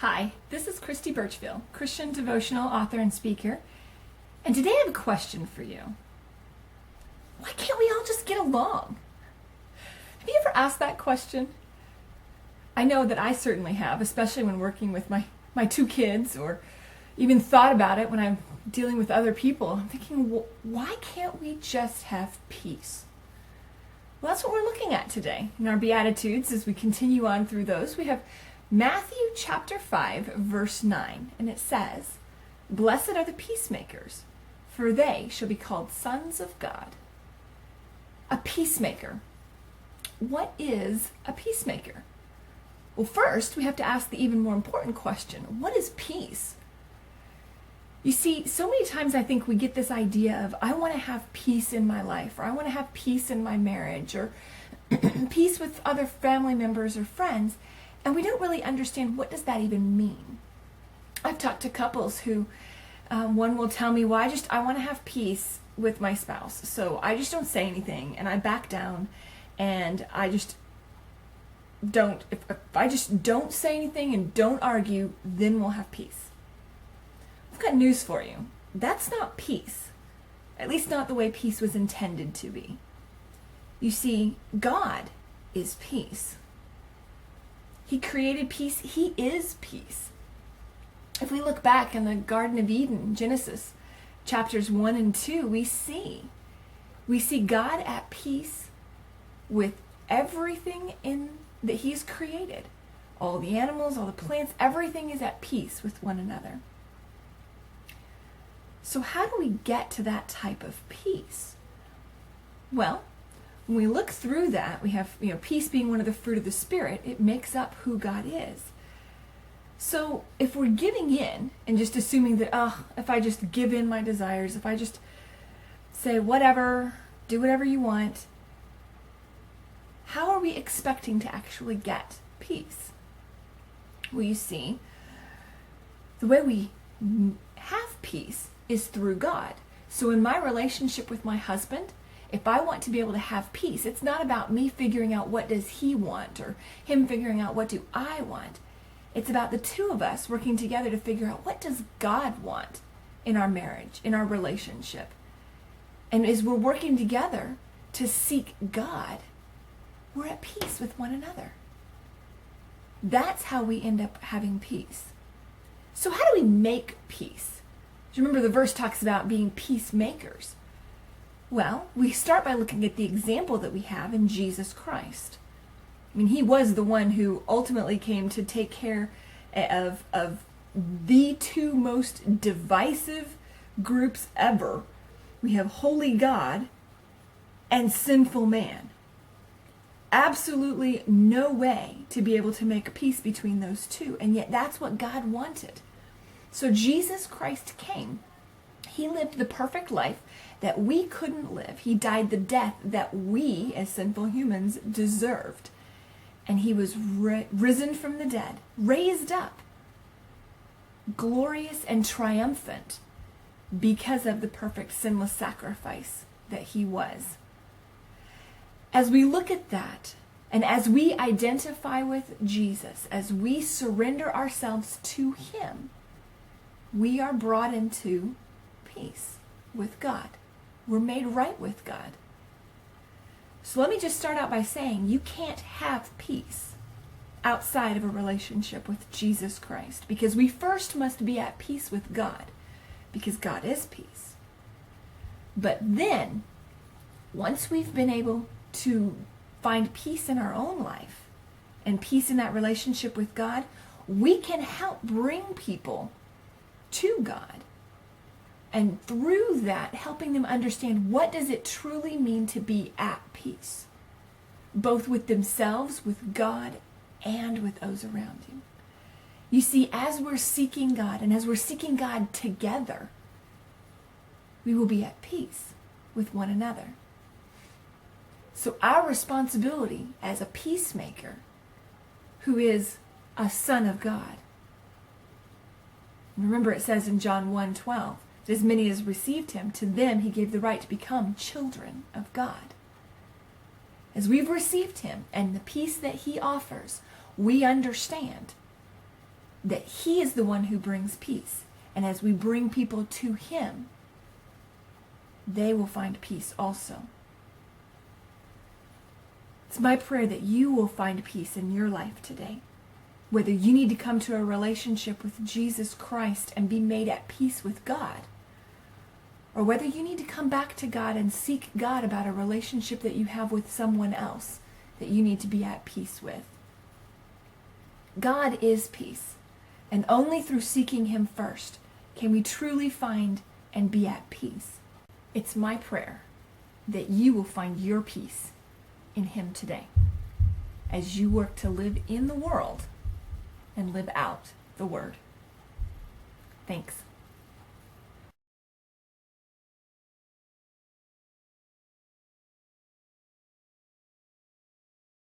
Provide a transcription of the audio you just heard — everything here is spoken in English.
Hi, this is Christy Birchfield, Christian devotional author and speaker, and today I have a question for you. Why can't we all just get along? Have you ever asked that question? I know that I certainly have, especially when working with my two kids, or even thought about it when I'm dealing with other people. I'm thinking, why can't we just have peace? Well, that's what we're looking at today in our Beatitudes. As we continue on through those, we have Matthew chapter 5, verse 9, and it says, "Blessed are the peacemakers, for they shall be called sons of God." A peacemaker. What is a peacemaker? Well, first, we have to ask the even more important question: what is peace? You see, so many times I think we get this idea of, I want to have peace in my life, or I want to have peace in my marriage, or peace with other family members or friends, and we don't really understand, what does that even mean? I've talked to couples who, one will tell me, well, I want to have peace with my spouse, so I just don't say anything, and I back down, and I just don't, if I just don't say anything and don't argue, then we'll have peace. I've got news for you. That's not peace. At least not the way peace was intended to be. You see, God is peace. He created peace. He is peace. If we look back in the Garden of Eden, Genesis chapters 1 and 2, we see God at peace with everything that He's created. All the animals, all the plants, everything is at peace with one another. So how do we get to that type of peace? Well, when we look through that, we have, peace being one of the fruit of the Spirit. It makes up who God is. So if we're giving in and just assuming that, if I just give in my desires, if I just say whatever, do whatever you want, how are we expecting to actually get peace? Well, you see, the way we have peace is through God. So in my relationship with my husband, if I want to be able to have peace, it's not about me figuring out what does he want or him figuring out what do I want. It's about the two of us working together to figure out, what does God want in our marriage, in our relationship. And as we're working together to seek God, we're at peace with one another. That's how we end up having peace. So how do we make peace? Do you remember the verse talks about being peacemakers? Well, we start by looking at the example that we have in Jesus Christ. I mean, He was the one who ultimately came to take care of the two most divisive groups ever. We have holy God and sinful man. Absolutely no way to be able to make peace between those two, and yet that's what God wanted. So Jesus Christ came. He lived the perfect life that we couldn't live. He died the death that we, as sinful humans, deserved. And He was risen from the dead, raised up, glorious and triumphant, because of the perfect sinless sacrifice that He was. As we look at that, and as we identify with Jesus, as we surrender ourselves to Him, we are brought into peace with God. We're made right with God. So let me just start out by saying, you can't have peace outside of a relationship with Jesus Christ, because we first must be at peace with God, because God is peace. But then, once we've been able to find peace in our own life and peace in that relationship with God, we can help bring people to God, and through that helping them understand, what does it truly mean to be at peace, both with themselves, with God, and with those around you. You see, as we're seeking God, and as we're seeking God together, we will be at peace with one another. So our responsibility as a peacemaker, who is a son of God. Remember, it says in John 1:12, that as many as received Him, to them He gave the right to become children of God. As we've received Him and the peace that He offers, we understand that he is the one who brings peace. And as we bring people to him, they will find peace also. It's my prayer that you will find peace in your life today. Whether you need to come to a relationship with Jesus Christ and be made at peace with God, or whether you need to come back to God and seek God about a relationship that you have with someone else that you need to be at peace with. God is peace, and only through seeking him first can we truly find and be at peace. It's my prayer that you will find your peace in him today as you work to live in the world and live out the word. Thanks.